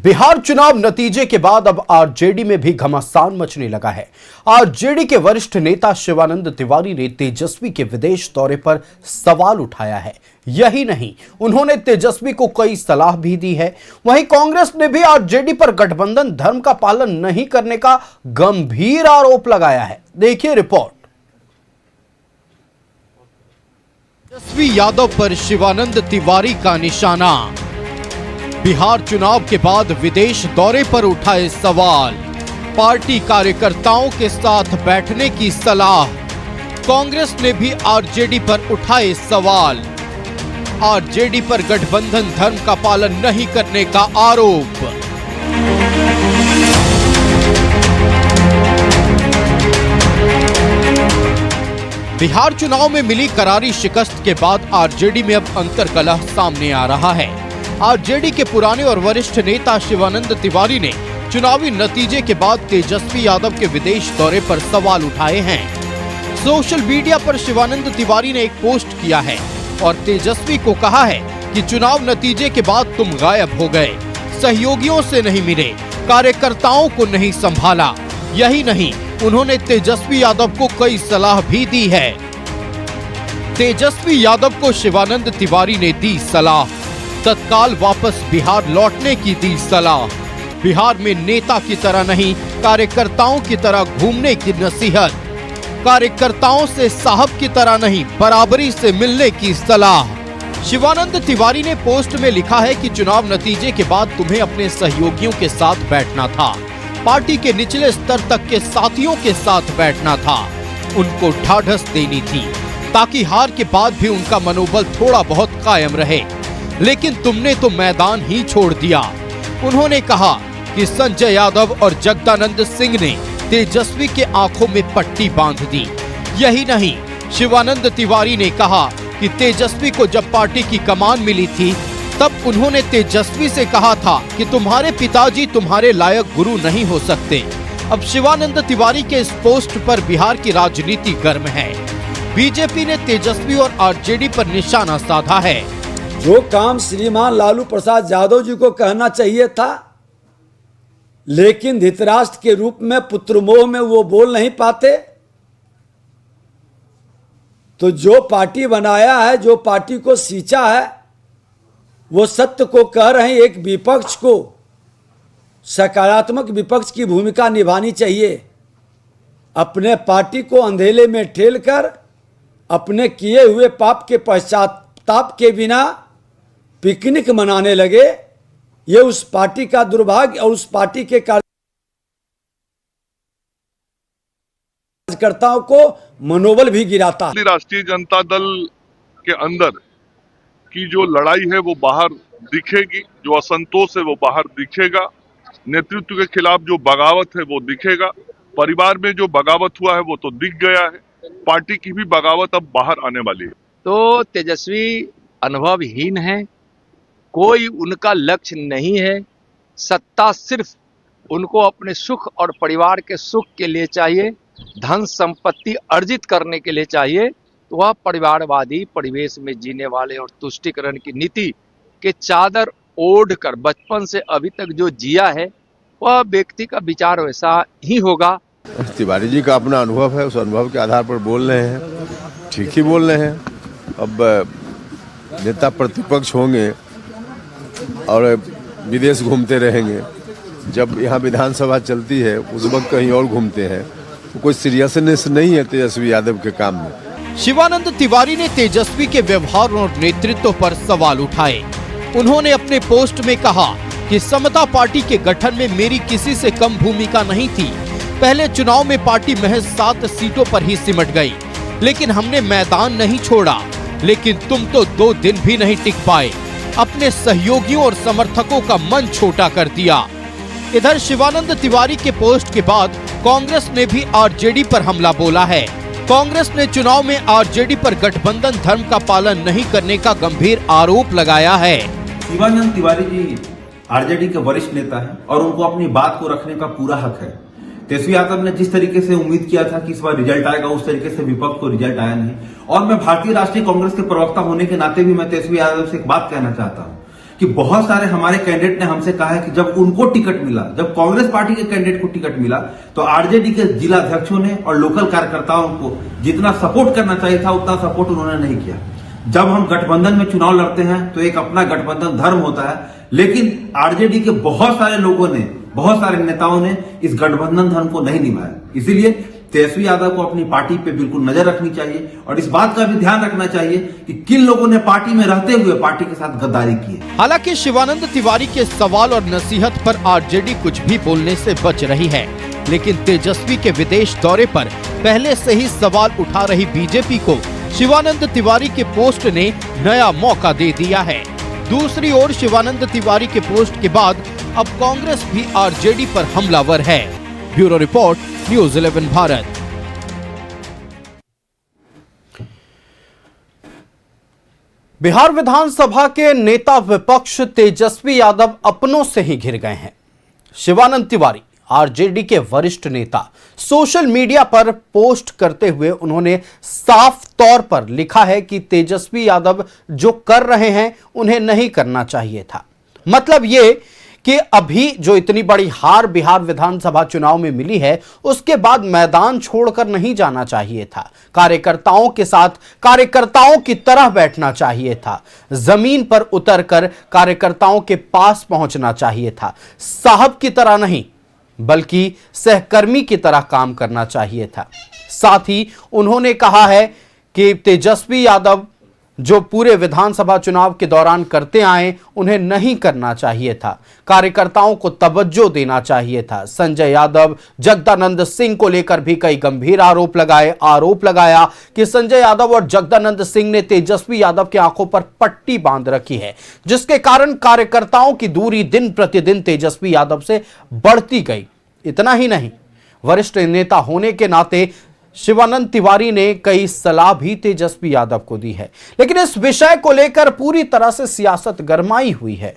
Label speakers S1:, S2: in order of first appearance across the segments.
S1: बिहार चुनाव नतीजे के बाद अब आरजेडी में भी घमासान मचने लगा है। आरजेडी के वरिष्ठ नेता शिवानंद तिवारी ने तेजस्वी के विदेश दौरे पर सवाल उठाया है। यही नहीं, उन्होंने तेजस्वी को कई सलाह भी दी है। वहीं कांग्रेस ने भी आरजेडी पर गठबंधन धर्म का पालन नहीं करने का गंभीर आरोप लगाया है। देखिए रिपोर्ट। तेजस्वी यादव पर शिवानंद तिवारी का निशाना। बिहार चुनाव के बाद विदेश दौरे पर उठाए सवाल। पार्टी कार्यकर्ताओं के साथ बैठने की सलाह। कांग्रेस ने भी आरजेडी पर उठाए सवाल। आरजेडी पर गठबंधन धर्म का पालन नहीं करने का आरोप। बिहार चुनाव में मिली करारी शिकस्त के बाद आरजेडी में अब अंतर्कलह सामने आ रहा है। आरजेडी के पुराने और वरिष्ठ नेता शिवानंद तिवारी ने चुनावी नतीजे के बाद तेजस्वी यादव के विदेश दौरे पर सवाल उठाए हैं। सोशल मीडिया पर शिवानंद तिवारी ने एक पोस्ट किया है और तेजस्वी को कहा है कि चुनाव नतीजे के बाद तुम गायब हो गए, सहयोगियों से नहीं मिले, कार्यकर्ताओं को नहीं संभाला। यही नहीं, उन्होंने तेजस्वी यादव को कई सलाह भी दी है। तेजस्वी यादव को शिवानंद तिवारी ने दी सलाह। तत्काल वापस बिहार लौटने की दी सलाह। बिहार में नेता की तरह नहीं, कार्यकर्ताओं की तरह घूमने की नसीहत। कार्यकर्ताओं से साहब की तरह नहीं, बराबरी से मिलने की सलाह। शिवानंद तिवारी ने पोस्ट में लिखा है कि चुनाव नतीजे के बाद तुम्हें अपने सहयोगियों के साथ बैठना था, पार्टी के निचले स्तर तक के साथियों के साथ बैठना था, उनको ढाढ़स देनी थी ताकि हार के बाद भी उनका मनोबल थोड़ा बहुत कायम रहे, लेकिन तुमने तो मैदान ही छोड़ दिया। उन्होंने कहा कि संजय यादव और जगदानंद सिंह ने तेजस्वी के आंखों में पट्टी बांध दी। यही नहीं, शिवानंद तिवारी ने कहा कि तेजस्वी को जब पार्टी की कमान मिली थी तब उन्होंने तेजस्वी से कहा था कि तुम्हारे पिताजी तुम्हारे लायक गुरु नहीं हो सकते। अब शिवानंद तिवारी के इस पोस्ट पर बिहार की राजनीति गर्म है। बीजेपी ने तेजस्वी और आरजेडी पर निशाना साधा है।
S2: जो काम श्रीमान लालू प्रसाद यादव जी को कहना चाहिए था, लेकिन धृतराष्ट्र के रूप में पुत्रमोह में वो बोल नहीं पाते, तो जो पार्टी बनाया है, जो पार्टी को सींचा है, वो सत्य को कह रहे हैं। एक विपक्ष को सकारात्मक विपक्ष की भूमिका निभानी चाहिए। अपने पार्टी को अंधेले में ठेलकर अपने किए हुए पाप के पश्चाताप के बिना पिकनिक मनाने लगे, ये उस पार्टी का दुर्भाग्य और उस पार्टी के कार्यकर्ताओं को मनोबल भी गिराता है।
S3: राष्ट्रीय जनता दल के अंदर की जो लड़ाई है वो बाहर दिखेगी, जो असंतोष है वो बाहर दिखेगा, नेतृत्व के खिलाफ जो बगावत है वो दिखेगा। परिवार में जो बगावत हुआ है वो तो दिख गया है, पार्टी की भी बगावत अब बाहर आने वाली है।
S4: तो तेजस्वी अनुभवहीन है, कोई उनका लक्ष्य नहीं है। सत्ता सिर्फ उनको अपने सुख और परिवार के सुख के लिए चाहिए, धन संपत्ति अर्जित करने के लिए चाहिए। तो वह परिवारवादी परिवेश में जीने वाले और तुष्टीकरण की नीति के चादर ओढ़ कर बचपन से अभी तक जो जिया है, वह व्यक्ति का विचार वैसा ही होगा।
S5: तिवारी जी का अपना अनुभव है, उस अनुभव के आधार पर बोल रहे हैं, ठीक ही बोल रहे हैं। अब नेता प्रतिपक्ष होंगे और विदेश घूमते रहेंगे, जब यहाँ विधानसभा चलती है उस वक्त कहीं और घूमते हैं, तो कोई सीरियसनेस नहीं है तेजस्वी यादव के काम में।
S1: शिवानंद तिवारी ने तेजस्वी के व्यवहार और नेतृत्व पर सवाल उठाए। उन्होंने अपने पोस्ट में कहा कि समता पार्टी के गठन में मेरी किसी से कम भूमिका नहीं थी। पहले चुनाव में पार्टी महज 7 सीटों पर ही सिमट गई, लेकिन हमने मैदान नहीं छोड़ा। लेकिन तुम तो 2 दिन भी नहीं टिक पाए, अपने सहयोगियों और समर्थकों का मन छोटा कर दिया। इधर शिवानंद तिवारी के पोस्ट के बाद कांग्रेस ने भी आरजेडी पर हमला बोला है। कांग्रेस ने चुनाव में आरजेडी पर गठबंधन धर्म का पालन नहीं करने का गंभीर आरोप लगाया है।
S6: शिवानंद तिवारी जी आरजेडी के वरिष्ठ नेता हैं और उनको अपनी बात को रखने का पूरा हक है। तेजस्वी यादव ने जिस तरीके से उम्मीद किया था कि इस बार रिजल्ट आएगा, उस तरीके से विपक्ष को रिजल्ट आया नहीं। और मैं भारतीय राष्ट्रीय कांग्रेस के प्रवक्ता होने के नाते भी मैं तेजस्वी यादव से एक बात कहना चाहता हूं कि बहुत सारे हमारे कैंडिडेट ने हमसे कहा है कि जब उनको टिकट मिला, जब कांग्रेस पार्टी के कैंडिडेट को टिकट मिला, तो आरजेडी के जिला अध्यक्षों ने और लोकल कार्यकर्ताओं को जितना सपोर्ट करना चाहिए था उतना सपोर्ट उन्होंने नहीं किया। जब हम गठबंधन में चुनाव लड़ते हैं तो एक अपना गठबंधन धर्म होता है, लेकिन आरजेडी के बहुत सारे लोगों ने, बहुत सारे नेताओं ने इस गठबंधन धर्म को नहीं निभाया। इसीलिए तेजस्वी यादव को अपनी पार्टी पे बिल्कुल नजर रखनी चाहिए और इस बात का भी ध्यान रखना चाहिए कि किन लोगों ने पार्टी में रहते हुए पार्टी के साथ गद्दारी की है।
S1: हालांकि शिवानंद तिवारी के सवाल और नसीहत पर आरजेडी कुछ भी बोलने से बच रही है, लेकिन तेजस्वी के विदेश दौरे पर पहले से ही सवाल उठा रही बीजेपी को शिवानंद तिवारी के पोस्ट ने नया मौका दे दिया है। दूसरी ओर शिवानंद तिवारी के पोस्ट के बाद अब कांग्रेस भी आरजेडी पर हमलावर है। Bureau report, news 11 Bharat. Bihar विधानसभा के नेता विपक्ष तेजस्वी यादव अपनों से ही घिर गए हैं। शिवानंद तिवारी आरजेडी के वरिष्ठ नेता सोशल मीडिया पर पोस्ट करते हुए उन्होंने साफ तौर पर लिखा है कि तेजस्वी यादव जो कर रहे हैं उन्हें नहीं करना चाहिए था। मतलब ये कि अभी जो इतनी बड़ी हार बिहार विधानसभा चुनाव में मिली है उसके बाद मैदान छोड़कर नहीं जाना चाहिए था, कार्यकर्ताओं के साथ कार्यकर्ताओं की तरह बैठना चाहिए था, जमीन पर उतरकर कार्यकर्ताओं के पास पहुंचना चाहिए था, साहब की तरह नहीं बल्कि सहकर्मी की तरह काम करना चाहिए था। साथ ही उन्होंने कहा है कि तेजस्वी यादव जो पूरे विधानसभा चुनाव के दौरान करते आए उन्हें नहीं करना चाहिए था, कार्यकर्ताओं को तवज्जो देना चाहिए था। संजय यादव, जगदानंद सिंह को लेकर भी कई गंभीर आरोप लगाया कि संजय यादव और जगदानंद सिंह ने तेजस्वी यादव की आंखों पर पट्टी बांध रखी है, जिसके कारण कार्यकर्ताओं की दूरी दिन प्रतिदिन तेजस्वी यादव से बढ़ती गई। इतना ही नहीं, वरिष्ठ नेता होने के नाते शिवानंद तिवारी ने कई सलाह भी तेजस्वी यादव को दी है। लेकिन इस विषय को लेकर पूरी तरह से सियासत गरमाई हुई है,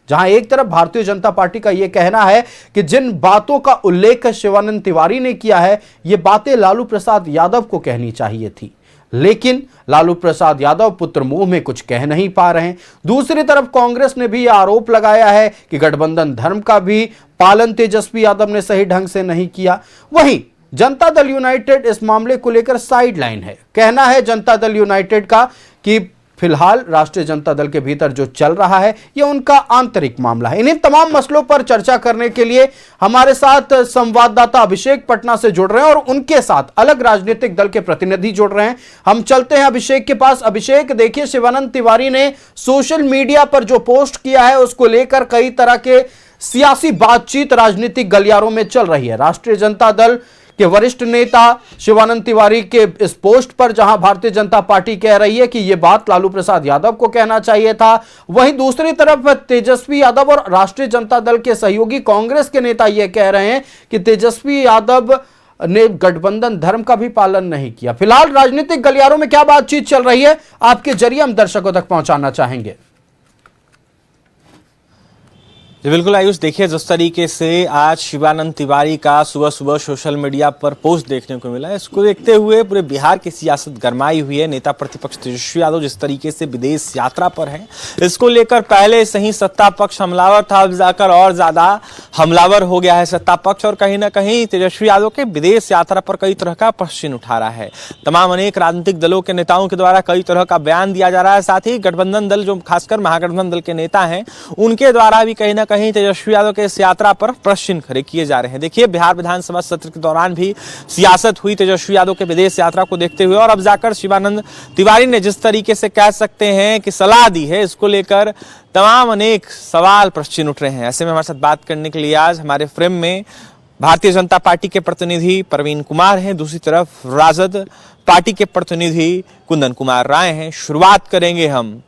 S1: जहां एक तरफ भारतीय जनता पार्टी का यह कहना है कि जिन बातों का उल्लेख शिवानंद तिवारी ने किया है ये बातें लालू प्रसाद यादव को कहनी चाहिए थी, लेकिन लालू प्रसाद यादव पुत्र मुंह में कुछ कह नहीं पा रहे हैं। दूसरी तरफ कांग्रेस ने भी आरोप लगाया है कि गठबंधन धर्म का भी पालन तेजस्वी यादव ने सही ढंग से नहीं किया। वहीं जनता दल यूनाइटेड इस मामले को लेकर साइडलाइन है। कहना है जनता दल यूनाइटेड का कि फिलहाल राष्ट्रीय जनता दल के भीतर जो चल रहा है यह उनका आंतरिक मामला है। इन्हीं तमाम मसलों पर चर्चा करने के लिए हमारे साथ संवाददाता अभिषेक पटना से जुड़ रहे हैं और उनके साथ अलग राजनीतिक दल के प्रतिनिधि जुड़ रहे हैं। हम चलते हैं अभिषेक के पास। अभिषेक, देखिए, शिवानंद तिवारी ने सोशल मीडिया पर जो पोस्ट किया है उसको लेकर कई तरह के सियासी बातचीत राजनीतिक गलियारों में चल रही है। राष्ट्रीय जनता दल के वरिष्ठ नेता शिवानंद तिवारी के इस पोस्ट पर जहां भारतीय जनता पार्टी कह रही है कि यह बात लालू प्रसाद यादव को कहना चाहिए था, वहीं दूसरी तरफ तेजस्वी यादव और राष्ट्रीय जनता दल के सहयोगी कांग्रेस के नेता यह कह रहे हैं कि तेजस्वी यादव ने गठबंधन धर्म का भी पालन नहीं किया। फिलहाल राजनीतिक गलियारों में क्या बातचीत चल रही है, आपके जरिए हम दर्शकों तक पहुंचाना चाहेंगे।
S7: जी बिल्कुल आयुष, देखिए जिस तरीके से आज शिवानंद तिवारी का सुबह सुबह सोशल मीडिया पर पोस्ट देखने को मिला है, इसको देखते हुए पूरे बिहार की सियासत गरमाई हुई है। नेता प्रतिपक्ष तेजस्वी यादव जिस तरीके से विदेश यात्रा पर है, इसको लेकर पहले से ही सत्ता पक्ष हमलावर था, अब जाकर और ज्यादा हमलावर हो गया है सत्ता पक्ष, और कहीं ना कहीं तेजस्वी यादव के विदेश यात्रा पर कई तरह का प्रश्न उठा रहा है। तमाम अनेक राजनीतिक दलों के नेताओं के द्वारा कई तरह का बयान दिया जा रहा है। साथ ही गठबंधन दल, जो खासकर महागठबंधन दल के नेता हैं, उनके द्वारा भी कहीं ना कहीं तेजस्वी यादव के इस यात्रा पर प्रश्न खड़े किए जा रहे हैं। देखिए, बिहार विधानसभा सत्र के दौरान भी सियासत हुई तेजस्वी यादव के विदेश यात्रा को देखते हुए, और अब जाकर शिवानंद तिवारी ने जिस तरीके से कह सकते हैं कि सलाह दी है, इसको लेकर तमाम अनेक सवाल प्रश्न उठ रहे हैं। ऐसे में हमारे साथ बात करने के लिए आज हमारे फ्रेम में भारतीय जनता पार्टी के प्रतिनिधि प्रवीण कुमार हैं, दूसरी तरफ राजद पार्टी के प्रतिनिधि कुंदन कुमार राय हैं। शुरुआत करेंगे हम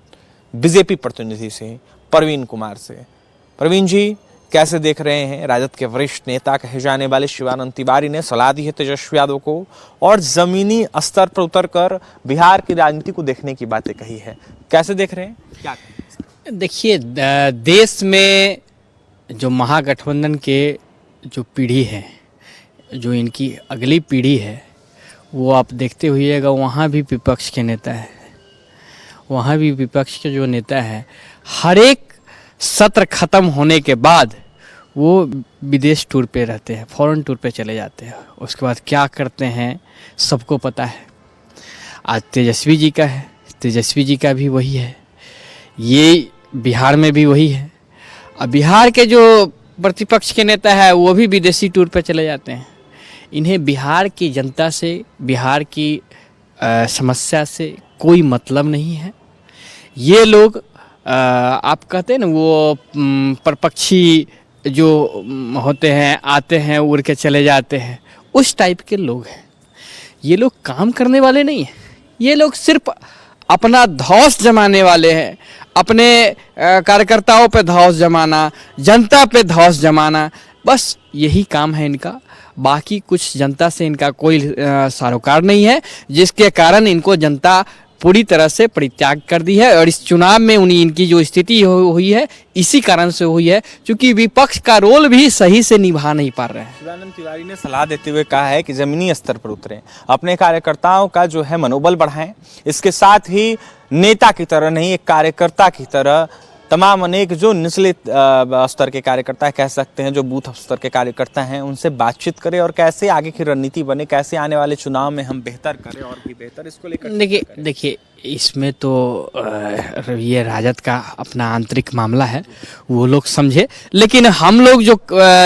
S7: बीजेपी प्रतिनिधि से, प्रवीण कुमार से। प्रवीण जी, कैसे देख रहे हैं, राजद के वरिष्ठ नेता कहे जाने वाले शिवानंद तिवारी ने सलाह दी है तेजस्वी यादव को और जमीनी स्तर पर उतरकर बिहार की राजनीति को देखने की बातें कही है, कैसे देख रहे हैं? क्या
S8: देखिए, देश में जो महागठबंधन के जो पीढ़ी है, जो इनकी अगली पीढ़ी है, वो आप देखते हुएगा वहाँ भी विपक्ष के नेता है, वहाँ भी विपक्ष के जो नेता है, हर एक सत्र खत्म होने के बाद वो विदेश टूर पे रहते हैं, फॉरेन टूर पे चले जाते हैं। उसके बाद क्या करते हैं सबको पता है। आज तेजस्वी जी का है, तेजस्वी जी का भी वही है, ये बिहार में भी वही है। अब बिहार के जो प्रतिपक्ष के नेता है वो भी विदेशी टूर पे चले जाते हैं। इन्हें बिहार की जनता से, बिहार की समस्या से कोई मतलब नहीं है। ये लोग आप कहते हैं ना वो परपक्षी जो होते हैं, आते हैं उड़ के चले जाते हैं, उस टाइप के लोग हैं। ये लोग काम करने वाले नहीं हैं। ये लोग सिर्फ अपना धौंस जमाने वाले हैं, अपने कार्यकर्ताओं पे धौंस जमाना, जनता पे धौंस जमाना, बस यही काम है इनका। बाकी कुछ जनता से इनका कोई सरोकार नहीं है, जिसके कारण इनको जनता पूरी तरह से परित्याग कर दी है। और इस चुनाव में इनकी जो स्थिति हुई है इसी कारण से हुई है, क्योंकि विपक्ष का रोल भी सही से निभा नहीं पा रहे हैं।
S7: शिवानंद तिवारी ने सलाह देते हुए कहा है कि जमीनी स्तर पर उतरें, अपने कार्यकर्ताओं का जो है मनोबल बढ़ाएं, इसके साथ ही नेता की तरह नहीं एक कार्यकर्ता की तरह तमाम अनेक जो निचले स्तर के कार्यकर्ता कह सकते हैं, जो बूथ स्तर के कार्यकर्ता हैं, उनसे बातचीत करें और कैसे आगे की रणनीति बने, कैसे आने वाले चुनाव में हम बेहतर करें और भी बेहतर, इसको लेकर
S8: देखिए इसमें तो ये राजद का अपना आंतरिक मामला है, वो लोग समझे। लेकिन हम लोग जो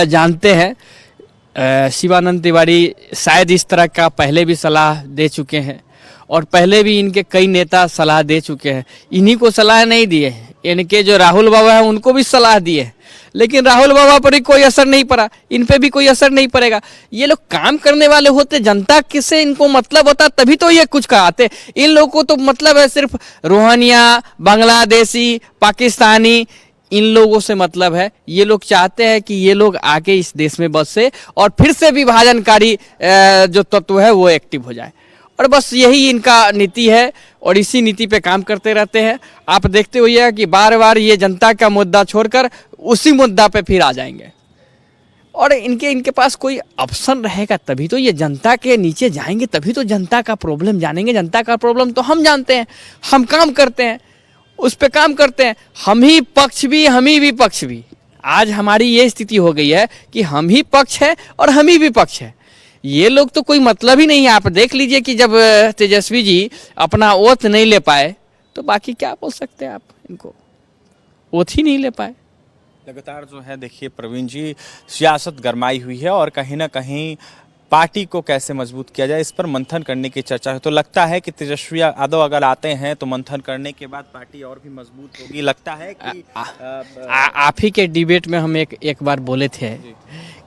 S8: जानते हैं, शिवानंद तिवारी शायद इस तरह का पहले भी सलाह दे चुके हैं और पहले भी इनके कई नेता सलाह दे चुके हैं। इन्हीं को सलाह नहीं दिए हैं, इनके जो राहुल बाबा हैं उनको भी सलाह दिए हैं, लेकिन राहुल बाबा पर भी कोई असर नहीं पड़ा, इन पे भी कोई असर नहीं पड़ेगा। ये लोग काम करने वाले होते, जनता किसे इनको मतलब होता तभी तो ये कुछ कहते। इन लोगों को तो मतलब है सिर्फ रोहनिया, बांग्लादेशी, पाकिस्तानी, इन लोगों से मतलब है। ये लोग चाहते हैं कि ये लोग आके इस देश में बसे और फिर से विभाजनकारी जो तत्व है वो एक्टिव हो जाए, और बस यही इनका नीति है और इसी नीति पे काम करते रहते हैं। आप देखते हुए कि बार बार ये जनता का मुद्दा छोड़कर उसी मुद्दा पे फिर आ जाएंगे, और इनके पास कोई ऑप्शन रहेगा तभी तो ये जनता के नीचे जाएंगे, तभी तो जनता का प्रॉब्लम जानेंगे। जनता का प्रॉब्लम तो हम जानते हैं, हम काम करते हैं, उस पे काम करते हैं। हम ही पक्ष भी, हम ही विपक्ष भी। आज हमारी ये स्थिति हो गई है कि हम ही पक्ष है और हम ही विपक्ष है। ये लोग तो कोई मतलब ही नहीं है। आप देख लीजिए कि जब तेजस्वी जी अपना ओथ नहीं ले पाए तो बाकी क्या बोल सकते हैं आप, इनको ओथ ही नहीं ले पाए।
S7: लगातार जो है देखिए प्रवीण जी, सियासत गरमाई हुई है और कहीं ना कहीं पार्टी को कैसे मजबूत किया जाए इस पर मंथन करने की चर्चा है। तो लगता है कि तेजस्वी यादव अगर आते हैं तो मंथन करने के बाद पार्टी और भी मजबूत होगी। लगता है कि
S8: आप ही के डिबेट में हम एक बार बोले थे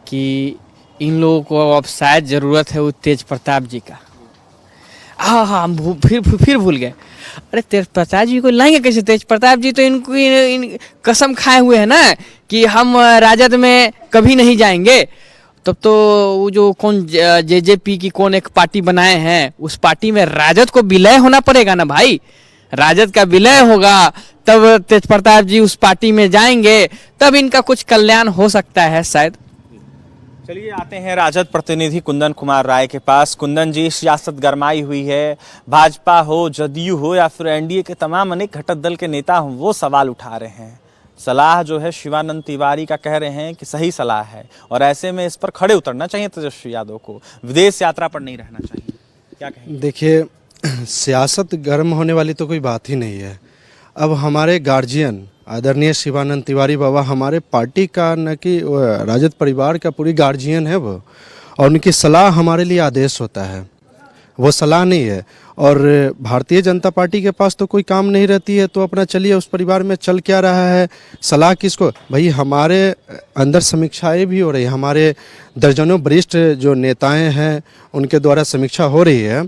S8: कि इन लोगों को अब शायद जरूरत है वो तेज प्रताप जी का। हाँ हम फिर भूल गए। अरे तेज प्रताप जी को लाएंगे कैसे? तेज प्रताप जी तो इनको कसम खाए हुए हैं ना कि हम राजद में कभी नहीं जाएंगे। तब तो वो जो कौन जेजेपी की कौन एक पार्टी बनाए हैं, उस पार्टी में राजद को विलय होना पड़ेगा ना भाई। राजद का विलय होगा तब तेज प्रताप जी उस पार्टी में जाएंगे, तब इनका कुछ कल्याण हो सकता है शायद।
S7: चलिए आते हैं राजद प्रतिनिधि कुंदन कुमार राय के पास। कुंदन जी, सियासत गरमाई हुई है, भाजपा हो, जदयू हो या फिर एनडीए के तमाम अनेक घटक दल के नेता हो, वो सवाल उठा रहे हैं। सलाह जो है शिवानंद तिवारी का कह रहे हैं कि सही सलाह है और ऐसे में इस पर खड़े उतरना चाहिए तेजस्वी यादव को, विदेश यात्रा पर नहीं रहना चाहिए। क्या कहेंगे?
S9: देखिए, सियासत गर्म होने वाली तो कोई बात ही नहीं है। अब हमारे गार्जियन आदरणीय शिवानंद तिवारी बाबा हमारे पार्टी का, न कि राजद परिवार का पूरी गार्जियन है वो, और उनकी सलाह हमारे लिए आदेश होता है, वो सलाह नहीं है। और भारतीय जनता पार्टी के पास तो कोई काम नहीं रहती है, तो अपना चलिए उस परिवार में चल क्या रहा है, सलाह किसको? भाई हमारे अंदर समीक्षाएं भी हो रही है, हमारे दर्जनों वरिष्ठ जो नेताएं हैं उनके द्वारा समीक्षा हो रही है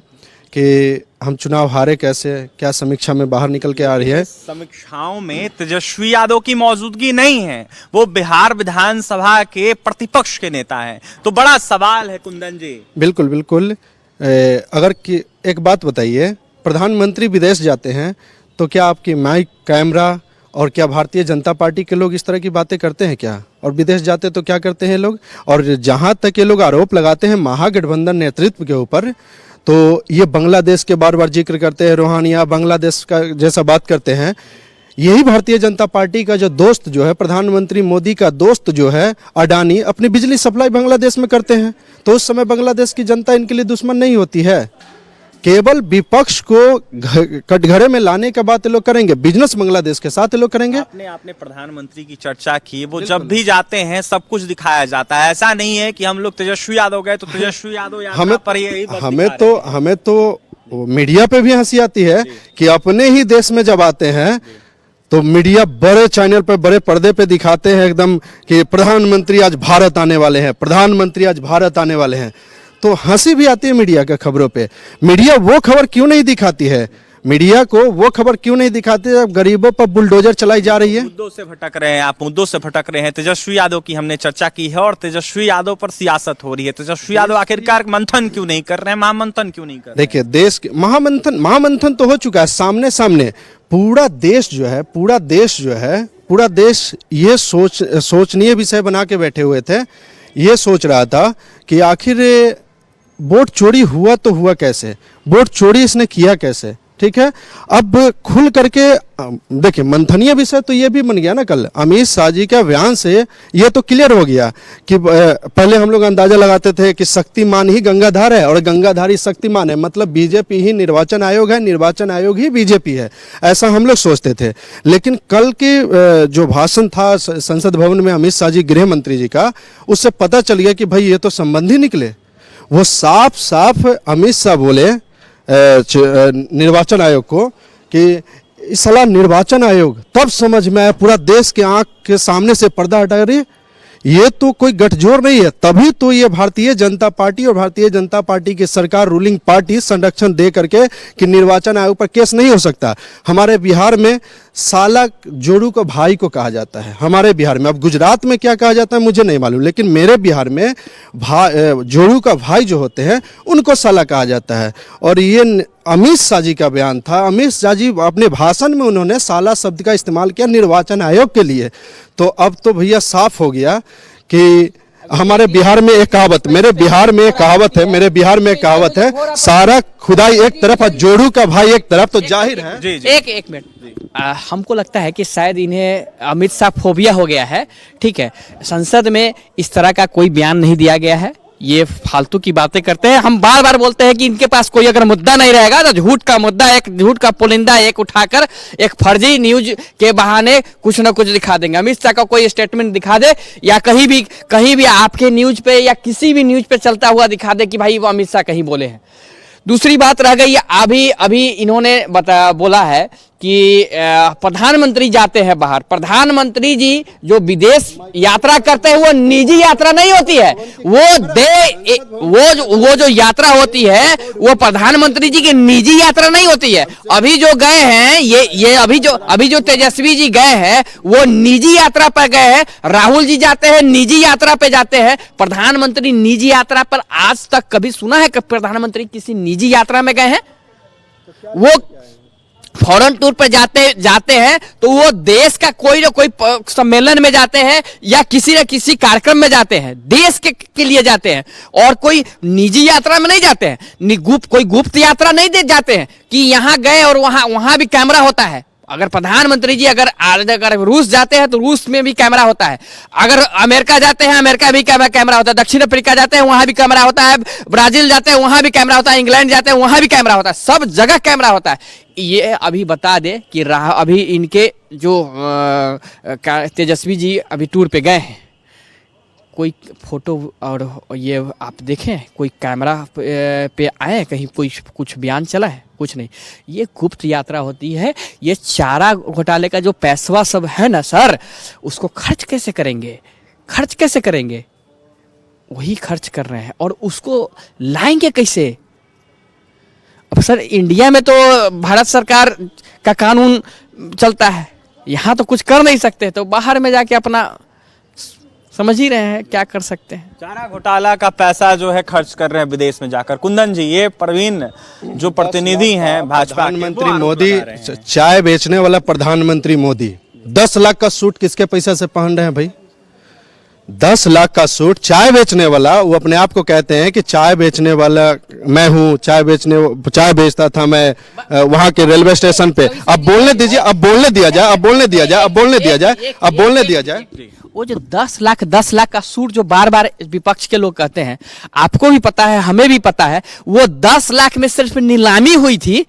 S9: कि हम चुनाव हारे कैसे, क्या समीक्षा में बाहर निकल के आ रही है।
S7: समीक्षाओं में तेजस्वी यादव की मौजूदगी नहीं है, वो बिहार विधानसभा के प्रतिपक्ष के नेता हैं, तो बड़ा सवाल है कुंदन जी।
S9: बिल्कुल बिल्कुल। अगर कि एक बात बताइए, प्रधानमंत्री विदेश जाते हैं तो क्या आपकी माइक, कैमरा और क्या भारतीय जनता पार्टी के लोग इस तरह की बातें करते हैं क्या? और विदेश जाते तो क्या करते हैं लोग? और जहां तक ये लोग आरोप लगाते हैं महागठबंधन नेतृत्व के ऊपर, तो ये बांग्लादेश के बार बार जिक्र करते हैं, रोहानिया बांग्लादेश का जैसा बात करते हैं। यही भारतीय जनता पार्टी का जो दोस्त जो है, प्रधानमंत्री मोदी का दोस्त जो है अडानी, अपनी बिजली सप्लाई बांग्लादेश में करते हैं। तो उस समय बांग्लादेश की जनता इनके लिए दुश्मन नहीं होती है। केवल विपक्ष को कटघरे में लाने के बाद ये लोग करेंगे, बिजनेस बांग्लादेश के साथ ये लोग करेंगे।
S7: आपने प्रधानमंत्री की चर्चा की, वो जब भी जाते हैं सब कुछ दिखाया जाता है। ऐसा नहीं है कि हम लोग तेजस्वी यादव गए तो तेजस्वी यादव हमें तो मीडिया पे भी हंसी आती है कि अपने ही देश में जब आते हैं तो मीडिया बड़े चैनल पे, बड़े पर्दे पे दिखाते हैं एकदम कि प्रधानमंत्री आज भारत आने वाले हैं, प्रधानमंत्री आज भारत आने वाले हैं। तो हंसी भी आती है मीडिया के खबरों पे। मीडिया वो खबर क्यों नहीं दिखाती है, मीडिया को वो खबर क्यों नहीं दिखाती है जब गरीबों पर बुलडोजर चलाई जा रही है। मुद्दों से भटक रहे हैं आप, मुद्दों से भटक रहे हैं। तेजस्वी यादव की हमने चर्चा की है और तेजस्वी यादव पर सियासत हो रही है। तेजस्वी यादव आखिरकार मंथन क्यों नहीं कर रहे हैं, महामंथन क्यों नहीं कर रहे हैं?
S9: देखिए, देश के महामंथन तो हो चुका है, सामने सामने पूरा देश ये सोचनीय विषय बना के बैठे हुए थे। ये सोच रहा था कि आखिर वोट चोरी हुआ तो हुआ कैसे, वोट चोरी इसने किया कैसे। ठीक है, अब खुल करके देखिए, मंथनीय विषय तो ये भी बन गया ना। कल अमित शाह जी का बयान से ये तो क्लियर हो गया कि पहले हम लोग अंदाजा लगाते थे कि शक्तिमान ही गंगाधार है और गंगाधार ही शक्तिमान है, मतलब बीजेपी ही निर्वाचन आयोग है, निर्वाचन आयोग ही बीजेपी है, ऐसा हम लोग सोचते थे। लेकिन कल के जो भाषण था संसद भवन में अमित शाह जी गृह मंत्री जी का, उससे पता चल गया कि भाई ये तो संबंधी निकले। वो साफ साफ अमित शाह बोले निर्वाचन आयोग को कि इस साला निर्वाचन आयोग, तब समझ में आया, पूरा देश के आंख के सामने से पर्दा हटा रही है, ये तो कोई गठजोड़ नहीं है। तभी तो ये भारतीय जनता पार्टी और भारतीय जनता पार्टी की सरकार, रूलिंग पार्टी संरक्षण दे करके कि निर्वाचन आयोग पर केस नहीं हो सकता। हमारे बिहार में साला जोड़ू को भाई को कहा जाता है, हमारे बिहार में। अब गुजरात में क्या कहा जाता है मुझे नहीं मालूम, लेकिन मेरे बिहार में जोड़ू का भाई जो होते हैं उनको साला कहा जाता है। और ये अमित शाह जी का बयान था। अमित शाह जी अपने भाषण में उन्होंने साला शब्द का इस्तेमाल किया निर्वाचन आयोग के लिए। तो अब तो भैया साफ हो गया कि हमारे बिहार में एक कहावत, मेरे बिहार में एक कहावत है, सारा खुदाई एक तरफ और जोड़ू का भाई एक तरफ। तो जाहिर है
S8: एक मिनट, हमको लगता है कि शायद इन्हें अमित शाह फोबिया हो गया है। ठीक है, संसद में इस तरह का कोई बयान नहीं दिया गया है, ये फालतू की बातें करते हैं। हम बार बार बोलते हैं कि इनके पास कोई अगर मुद्दा नहीं रहेगा तो झूठ का मुद्दा, एक झूठ का पुलिंदा एक उठाकर एक फर्जी न्यूज के बहाने कुछ ना कुछ दिखा देंगे। अमित शाह का कोई स्टेटमेंट दिखा दे या कहीं भी आपके न्यूज पे या किसी भी न्यूज पे चलता हुआ दिखा दे कि भाई वो अमित शाह कहीं बोले हैं। दूसरी बात रह गई, अभी इन्होंने बोला है कि प्रधानमंत्री जाते हैं बाहर। प्रधानमंत्री जी जो विदेश यात्रा करते हैं वो निजी यात्रा नहीं होती है, वो जो यात्रा होती है वो प्रधानमंत्री जी की निजी यात्रा नहीं होती है। अभी जो गए हैं ये अभी जो तेजस्वी जी गए हैं वो निजी यात्रा पर गए हैं। राहुल जी जाते हैं निजी यात्रा पे जाते हैं। प्रधानमंत्री निजी यात्रा पर आज तक कभी सुना है कि प्रधानमंत्री किसी निजी यात्रा में गए हैं? वो फॉरेन टूर पे जाते हैं तो वो देश का कोई ना कोई सम्मेलन में जाते हैं या किसी न किसी कार्यक्रम में जाते हैं, देश के लिए जाते हैं, और कोई निजी यात्रा में नहीं जाते हैं। कोई गुप्त यात्रा नहीं जाते हैं कि यहाँ गए और वहां भी कैमरा होता है। अगर प्रधानमंत्री जी अगर रूस जाते हैं तो रूस में भी कैमरा होता है, अगर अमेरिका जाते हैं अमेरिका भी कैमरा होता है, दक्षिण अफ्रीका जाते हैं वहां भी कैमरा होता है, ब्राजील जाते हैं वहां भी कैमरा होता है, इंग्लैंड जाते हैं वहां भी कैमरा होता है, सब जगह कैमरा होता है। ये अभी बता दे कि अभी इनके जो तेजस्वी जी अभी टूर पे गए हैं, कोई फोटो और ये आप देखें कोई कैमरा पे आए कहीं, कोई कुछ बयान चला है? कुछ नहीं। ये गुप्त यात्रा होती है। ये चारा घोटाले का जो पैसा सब है ना सर, उसको खर्च कैसे करेंगे? वही खर्च कर रहे हैं और उसको लाएंगे कैसे? अब सर इंडिया में तो भारत सरकार का कानून चलता है, यहाँ तो कुछ कर नहीं सकते, तो बाहर में जाके अपना समझ ही रहे हैं क्या कर सकते हैं।
S7: चारा घोटाला का पैसा जो है खर्च कर रहे हैं विदेश में जाकर। कुंदन जी, ये प्रवीण जो प्रतिनिधि हैं भाजपा,
S9: प्रधानमंत्री मोदी, चाय बेचने वाला प्रधानमंत्री मोदी 10 लाख का सूट किसके पैसा से पहन रहे हैं भाई? 10 लाख का सूट चाय बेचने वाला, वो अपने आप को कहते हैं कि चाय बेचने वाला मैं हूँ, चाय बेचता था मैं वहां के रेलवे स्टेशन पे। अब बोलने दीजिए, अब बोलने दिया जाए, अब बोलने दिया जाए, अब बोलने दिया जाए, अब बोलने दिया जाए।
S8: वो जो 10 लाख का सूट जो बार बार विपक्ष के लोग कहते हैं, आपको भी पता है, हमें भी पता है, वो 10 लाख में सिर्फ नीलामी हुई थी।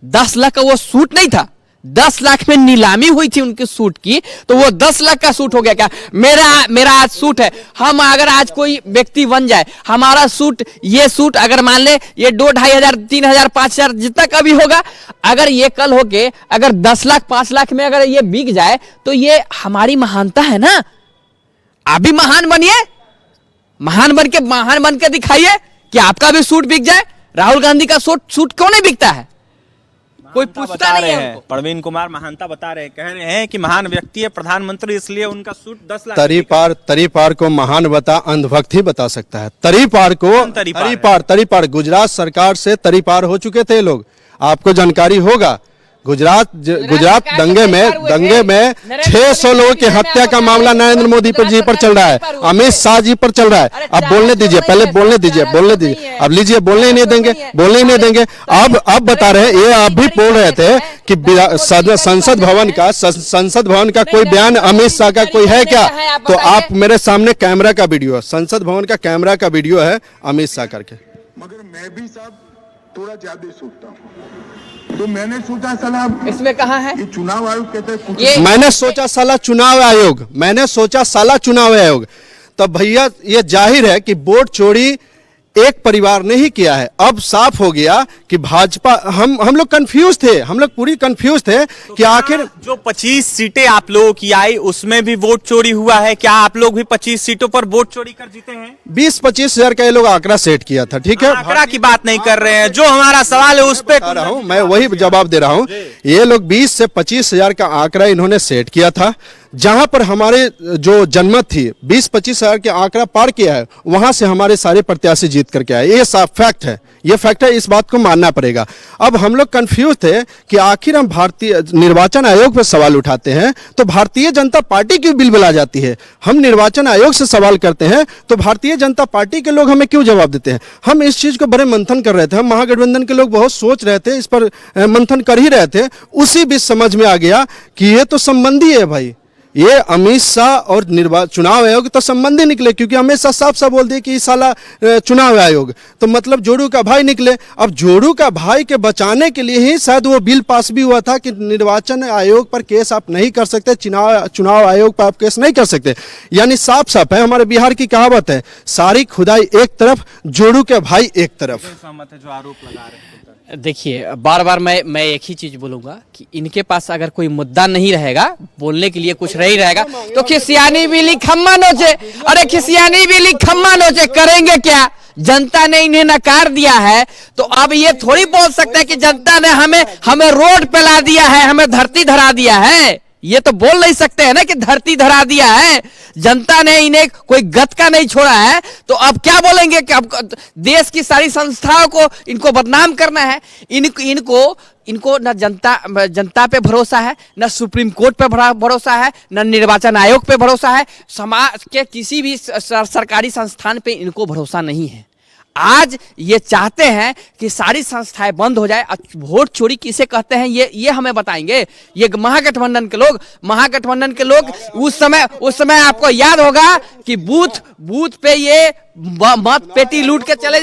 S8: 10 लाख का वो सूट नहीं था, 10 लाख में नीलामी हुई थी उनके सूट की, तो वो 10 लाख का सूट हो गया क्या? मेरा आज सूट है, हम अगर आज कोई व्यक्ति बन जाए, हमारा सूट, ये सूट अगर मान ले ये 2-2,500 3,000 5,000 जितना का भी होगा, अगर ये कल होके अगर 10 लाख 5 लाख में अगर ये बिक जाए तो ये हमारी महानता है ना। आप भी महान बनिए, महान बन के दिखाइए कि आपका भी सूट बिक जाए। राहुल गांधी का सूट क्यों नहीं बिकता है? कोई पूछता नहीं है।
S7: प्रवीण कुमार महानता बता रहे हैं, कह रहे हैं कि महान व्यक्ति है प्रधानमंत्री, इसलिए उनका सूट 10 लाख।
S9: तरीपार को महान बता अंधभक्त ही बता सकता है। तरीपार गुजरात सरकार से तरीपार हो चुके थे लोग, आपको जानकारी होगा। गुजरात दंगे में 600 लोगों की हत्या का मामला नरेंद्र मोदी जी पर चल रहा है, अमित शाह जी पर चल रहा है। अब बोलने दीजिए, पहले बोलने दीजिए। अब लीजिए, बोलने ही नहीं देंगे। अब बता रहे हैं, ये आप भी बोल रहे थे कि संसद भवन का कोई बयान अमित शाह का कोई है क्या? तो आप मेरे सामने कैमरा का वीडियो है, संसद भवन का कैमरा का वीडियो है अमित शाह करके।
S10: मगर मैं भी साहब थोड़ा ज्यादा सोचता हूँ, तो मैंने सोचा साला
S8: इसमें कहा है
S10: ये चुनाव आयोग कहते हैं,
S9: मैंने सोचा साला चुनाव आयोग। तो भैया ये जाहिर है कि वोट चोरी एक परिवार ने ही किया है। अब साफ हो गया कि भाजपा, हम लोग कंफ्यूज थे, हम लोग पूरी कंफ्यूज थे कि आखिर
S7: जो 25 सीटें आप लोगों की आई उसमें भी वोट चोरी हुआ है क्या? आप लोग भी 25 सीटों पर वोट चोरी कर जीते हैं?
S9: 20-25 हजार का ये लोग आंकड़ा सेट किया था, ठीक है।
S7: आंकड़ा की बात नहीं कर रहे हैं, जो हमारा सवाल है उस पर
S9: रहा हूं मैं, वही जवाब दे रहा हूं। ये लोग 20 से 25 हजार का आंकड़ा इन्होंने सेट किया था। जहां पर हमारे जो जनमत थी 20-25 हजार के आंकड़ा पार किया है, वहां से हमारे सारे प्रत्याशी जीत करके आए। ये साफ फैक्ट है, ये फैक्ट है, इस बात को मानना पड़ेगा। अब हम लोग कंफ्यूज थे कि आखिर हम भारतीय निर्वाचन आयोग पर सवाल उठाते हैं तो भारतीय जनता पार्टी क्यों बिलबिला जाती है। हम निर्वाचन आयोग से सवाल करते हैं तो भारतीय जनता पार्टी के लोग हमें क्यों जवाब देते हैं। हम इस चीज को बड़े मंथन कर रहे थे, हम महागठबंधन के लोग बहुत सोच रहे थे, इस पर मंथन कर ही रहे थे। उसी बीच समझ में आ गया कि ये तो संबंधी है भाई, ये अमित शाह और चुनाव आयोग तो संबंधी निकले, क्योंकि अमित शाह साफ बोल दिए कि इस साला चुनाव आयोग तो मतलब जोड़ू का भाई निकले। अब जोड़ू का भाई के बचाने के लिए ही शायद वो बिल पास भी हुआ था कि निर्वाचन आयोग पर केस आप नहीं कर सकते, चुनाव आयोग पर आप केस नहीं कर सकते। यानी साफ है, हमारे बिहार की कहावत है, सारी खुदाई एक तरफ, जोड़ू के भाई एक तरफ।
S7: सहमत है जो आरोप लगा रहे हैं?
S8: देखिए, बार बार मैं एक ही चीज बोलूंगा कि इनके पास अगर कोई मुद्दा नहीं रहेगा, बोलने के लिए कुछ नहीं रहेगा, तो खिसियानी बिली खम्मा नोचे। अरे खिसियानी बिली खम्मा नोचे, करेंगे क्या? जनता ने इन्हें नकार दिया है, तो अब ये थोड़ी बोल सकते हैं कि जनता ने हमें रोड पे ला दिया है, हमें धरती धरा दिया है। ये तो बोल नहीं सकते हैं ना कि धरती धरा दिया है, जनता ने इन्हें कोई गत का नहीं छोड़ा है। तो अब क्या बोलेंगे कि अब देश की सारी संस्थाओं को इनको बदनाम करना है। इनको न जनता पे भरोसा है, न सुप्रीम कोर्ट पे भरोसा है, न निर्वाचन आयोग पे भरोसा है, समाज के किसी भी सरकारी संस्थान पे इनको भरोसा नहीं है। आज ये चाहते हैं कि सारी संस्थाएं बंद हो जाए। वोट चोरी किसे कहते हैं ये हमें बताएंगे। ये महागठबंधन के लोग उस समय आपको याद होगा कि बूथ पे ये मत पेटी लूट के चले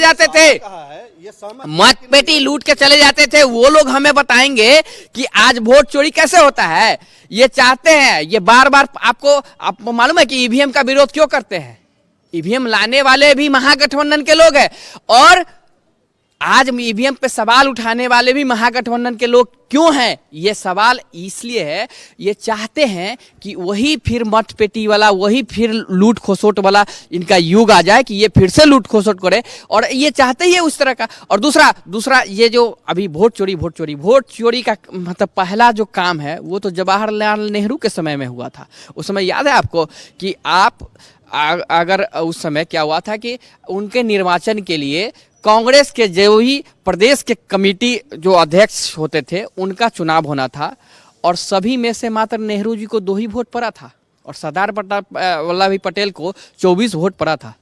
S8: जाते थे। वो लोग हमें बताएंगे कि आज वोट चोरी कैसे होता है। ये चाहते हैं, ये बार बार आपको मालूम है कि ईवीएम का विरोध क्यों करते हैं? ईवीएम लाने वाले भी महागठबंधन के लोग हैं, और आज ईवीएम पे सवाल उठाने वाले भी महागठबंधन के लोग क्यों हैं? ये सवाल इसलिए है, ये चाहते हैं कि वही फिर मत पेटी वाला, वही फिर लूट खोसोट वाला इनका युग आ जाए, कि ये फिर से लूट खोसोट करे, और ये चाहते ही है उस तरह का। और दूसरा ये जो अभी वोट चोरी का मतलब पहला जो काम है वो तो जवाहरलाल नेहरू के समय में हुआ था। उस समय याद है आपको कि अगर उस समय क्या हुआ था कि उनके निर्वाचन के लिए कांग्रेस के जो ही प्रदेश के कमेटी जो अध्यक्ष होते थे उनका चुनाव होना था, और सभी में से मात्र नेहरू जी को 2 ही वोट पड़ा था, और सरदार वल्लभ भाई पटेल को 24 वोट पड़ा था,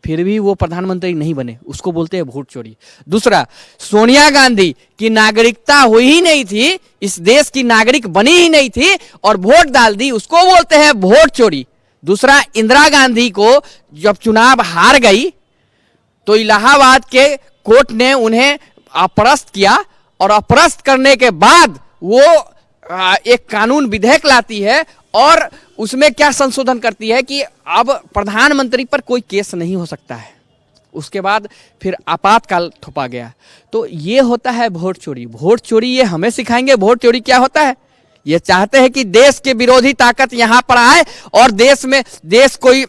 S8: फिर भी वो प्रधानमंत्री नहीं बने, उसको बोलते हैं वोट चोरी। दूसरा, सोनिया गांधी की नागरिकता हुई ही नहीं थी, इस देश की नागरिक बनी ही नहीं थी और वोट डाल दी, उसको बोलते हैं वोट चोरी। दूसरा, इंदिरा गांधी को जब चुनाव हार गई तो इलाहाबाद के कोर्ट ने उन्हें अपरस्त किया और अपरस्त करने के बाद वो एक कानून विधेयक लाती है और उसमें क्या संशोधन करती है कि अब प्रधानमंत्री पर कोई केस नहीं हो सकता है। उसके बाद फिर आपातकाल थोपा गया। तो ये होता है वोट चोरी। वोट चोरी ये हमें सिखाएंगे वोट चोरी क्या होता है। ये चाहते हैं कि देश के विरोधी ताकत यहाँ पर आए और देश कोई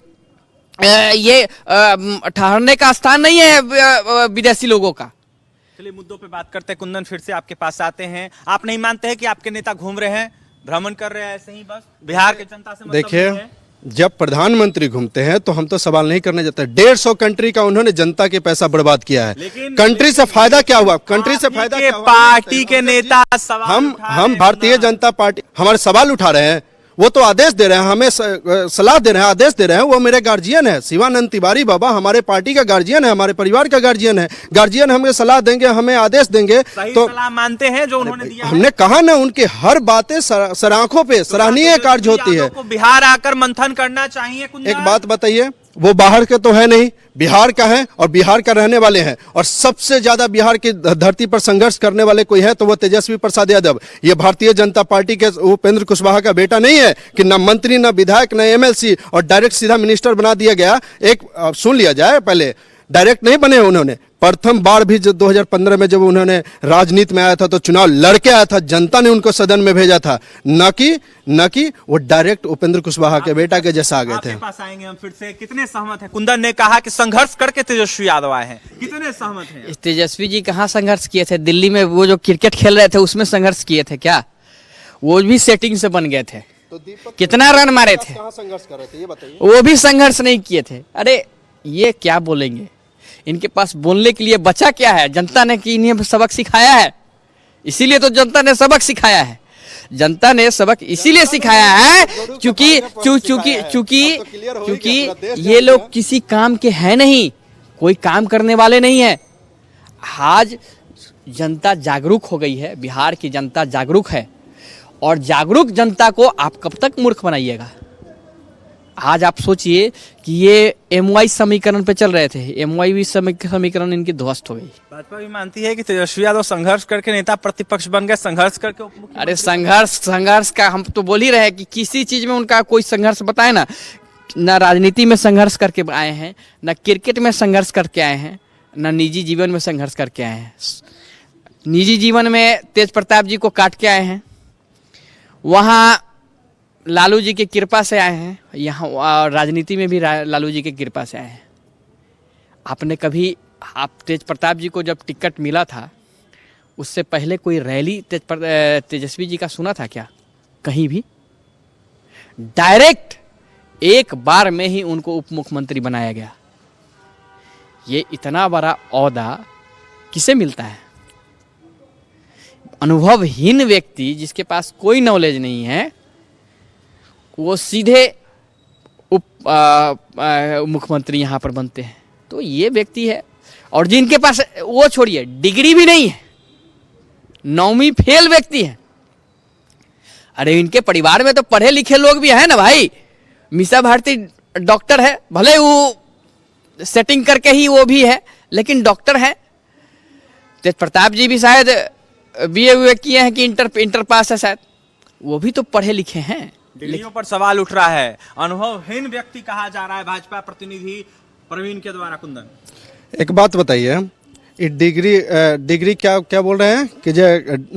S8: ये ठहरने का स्थान नहीं है विदेशी लोगों का।
S7: चलिए मुद्दों पे बात करते हैं। कुंदन, फिर से आपके पास आते हैं। आप नहीं मानते हैं कि आपके नेता घूम रहे हैं, भ्रमण कर रहे हैं ऐसे ही बस, बिहार के जनता से मतलब
S9: देखिए,
S7: नहीं है?
S9: जब प्रधानमंत्री घूमते हैं तो हम तो सवाल नहीं करने जाते। 150 कंट्री का उन्होंने जनता के पैसा बर्बाद किया है। कंट्री से फायदा क्या हुआ? कंट्री से फायदा क्या हुआ?
S7: पार्टी के नेता सवाल
S9: हम भारतीय जनता पार्टी, हमारे सवाल उठा रहे हैं, वो तो आदेश दे रहे हैं, हमें सलाह दे रहे हैं, आदेश दे रहे हैं। वो मेरे गार्जियन है, शिवानंद तिवारी बाबा हमारे पार्टी का गार्जियन है, हमारे परिवार का गार्जियन है। गार्जियन हमें सलाह देंगे, हमें आदेश देंगे तो
S7: सलाह मानते हैं जो उन्होंने दिया।
S9: हमने कहा ना, उनके हर बातें सराखों पे सराहनीय कार्य होती है।
S7: बिहार आकर मंथन करना चाहिए।
S9: एक बात बताइए, वो बाहर के तो है नहीं, बिहार का है और बिहार का रहने वाले हैं, और सबसे ज्यादा बिहार की धरती पर संघर्ष करने वाले कोई है तो वो तेजस्वी प्रसाद यादव। ये भारतीय जनता पार्टी के उपेंद्र कुशवाहा का बेटा नहीं है कि न मंत्री, न विधायक, न एमएलसी और डायरेक्ट सीधा मिनिस्टर बना दिया गया। एक सुन लिया जाए, पहले डायरेक्ट नहीं बने उन्होंने। प्रथम बार भी जब 2015 में जब उन्होंने राजनीति में आया था तो चुनाव लड़के आया था, जनता ने उनको सदन में भेजा था, न कि वो डायरेक्ट उपेंद्र कुशवाहा के बेटा के जैसा आ गए थे।
S7: पास आएंगे हम फिर से। कितने सहमत हैं? कुंदन ने कहा कि संघर्ष करके तेजस्वी यादव आए हैं, कितने सहमत हैं?
S8: तेजस्वी जी कहाँ संघर्ष किए थे? दिल्ली में वो जो क्रिकेट खेल रहे थे उसमें संघर्ष किए थे क्या? वो भी सेटिंग से बन गए थे। कितना रन मारे थे?
S9: संघर्ष कर रहे थे ये बताइए।
S8: वो भी संघर्ष नहीं किए थे। अरे ये क्या बोलेंगे, इनके पास बोलने के लिए बचा क्या है? जनता ने कि इन्हें सबक सिखाया है, इसीलिए तो जनता ने सबक सिखाया है। जनता ने सबक इसीलिए सिखाया है क्योंकि ये लोग किसी काम के हैं नहीं, कोई काम करने वाले नहीं है। आज जनता जागरूक हो गई है, बिहार की जनता जागरूक है और जागरूक जनता को आप कब तक मूर्ख बनाइएगा? आज आप सोचिए कि ये MY समीकरण पे चल रहे थे, MY समीकरण इनकी ध्वस्त हो गई।
S7: भाजपा भी मानती है कि तेजस्वी यादव संघर्ष करके नेता प्रतिपक्ष बन गए, संघर्ष करके
S8: अरे संघर्ष का हम तो बोल ही रहे हैं कि किसी चीज में उनका कोई संघर्ष बताए ना। न राजनीति में संघर्ष करके आए हैं, न क्रिकेट में संघर्ष करके आए हैं, न निजी जीवन में संघर्ष करके आए हैं। निजी जीवन में तेज प्रताप जी को काट के आए हैं, वहाँ लालू जी की कृपा से आए हैं, यहाँ राजनीति में भी लालू जी की कृपा से आए हैं। आपने कभी, आप तेज प्रताप जी को जब टिकट मिला था उससे पहले कोई रैली तेजस्वी जी का सुना था क्या? कहीं भी? डायरेक्ट एक बार में ही उनको उप मुख्यमंत्री बनाया गया। ये इतना बड़ा ओहदा किसे मिलता है? अनुभवहीन व्यक्ति जिसके पास कोई नॉलेज नहीं है वो सीधे उप मुख्यमंत्री यहाँ पर बनते हैं। तो ये व्यक्ति है, और जिनके पास वो छोड़िए डिग्री भी नहीं है, 9वीं फेल व्यक्ति है। अरे इनके परिवार में तो पढ़े लिखे लोग भी हैं ना भाई। मीसा भारती डॉक्टर है, भले वो सेटिंग करके ही वो भी है, लेकिन डॉक्टर है। तेज प्रताप जी भी शायद BA किए हैं कि इंटर पास है शायद, वो भी तो पढ़े लिखे हैं।
S7: डिग्रियों पर सवाल उठ रहा है, अनुभवहीन व्यक्ति कहा जा रहा है भाजपा प्रतिनिधि प्रवीण के द्वारा। कुंदन,
S9: एक बात बताइए, ये डिग्री क्या बोल रहे हैं कि जो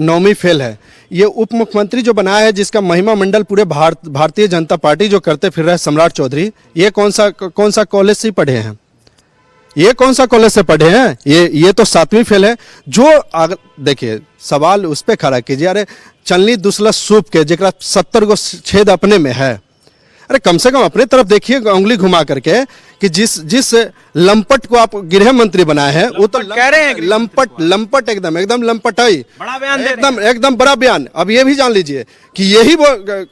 S9: 9वीं फेल है, ये उप मुख्यमंत्री जो बनाया है जिसका महिमा मंडल पूरे भारतीय जनता पार्टी जो करते फिर रहे सम्राट चौधरी, ये कौन सा कॉलेज से पढ़े हैं? ये कौन सा कॉलेज से पढ़े हैं? ये तो 7वीं फेल है। जो देखिए सवाल उस पे खड़ा कीजिए, अरे चलनी दुसला सूप के जरा 70 गो छेद अपने में है। अरे कम से कम अपने तरफ देखिए उंगली घुमा करके कि जिस लंपट को आप गृह मंत्री बनाए हैं वो तो
S7: कह रहे हैं
S9: लंपट एकदम लंपटाई,
S7: बड़ा बयान दे
S9: एकदम बड़ा बयान। अब ये भी जान लीजिए कि यही वो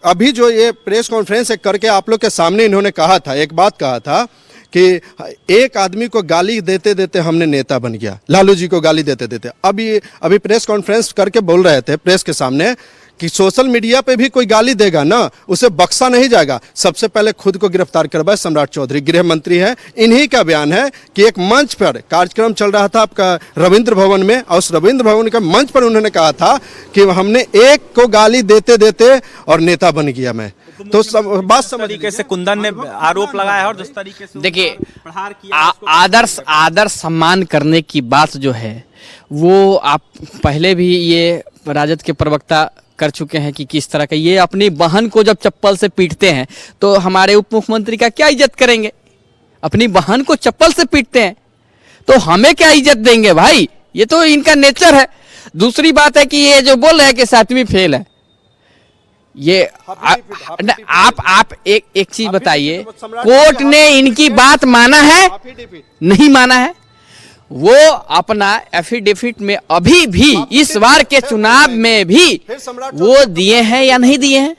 S9: अभी जो ये प्रेस कॉन्फ्रेंस करके आप लोग के सामने इन्होंने कहा था, एक बात कहा था कि एक आदमी को गाली देते देते हमने नेता बन गया, लालू जी को गाली देते देते। अभी प्रेस कॉन्फ्रेंस करके बोल रहे थे प्रेस के सामने कि सोशल मीडिया पे भी कोई गाली देगा ना उसे बख्शा नहीं जाएगा। सबसे पहले खुद को गिरफ्तार करवाए सम्राट चौधरी, गृह मंत्री है। इन्हीं का बयान है कि एक मंच पर कार्यक्रम चल रहा था आपका रविंद्र भवन में, और उस रविंद्र भवन के मंच पर उन्होंने कहा था कि हमने एक को गाली देते देते और नेता बन गया मैं। तो बात समझ
S7: तरीके से कुंदन ने आरोप लगाया है और जिस तरीके से
S8: देखिए आदर सम्मान करने की बात जो है वो आप पहले भी ये राजद के प्रवक्ता कर चुके हैं कि किस तरह का ये अपनी बहन को जब चप्पल से पीटते हैं तो हमारे उप मुख्यमंत्री का क्या इज्जत करेंगे। अपनी बहन को चप्पल से पीटते हैं तो हमें क्या इज्जत देंगे भाई, ये तो इनका नेचर है। दूसरी बात है कि ये जो बोल रहे हैं कि 7वीं फेल है, ये आप एक चीज बताइए, कोर्ट ने इनकी बात माना है नहीं माना है? वो अपना एफिडेविट में अभी भी इस बार के चुनाव में भी वो दिए हैं या नहीं दिए हैं?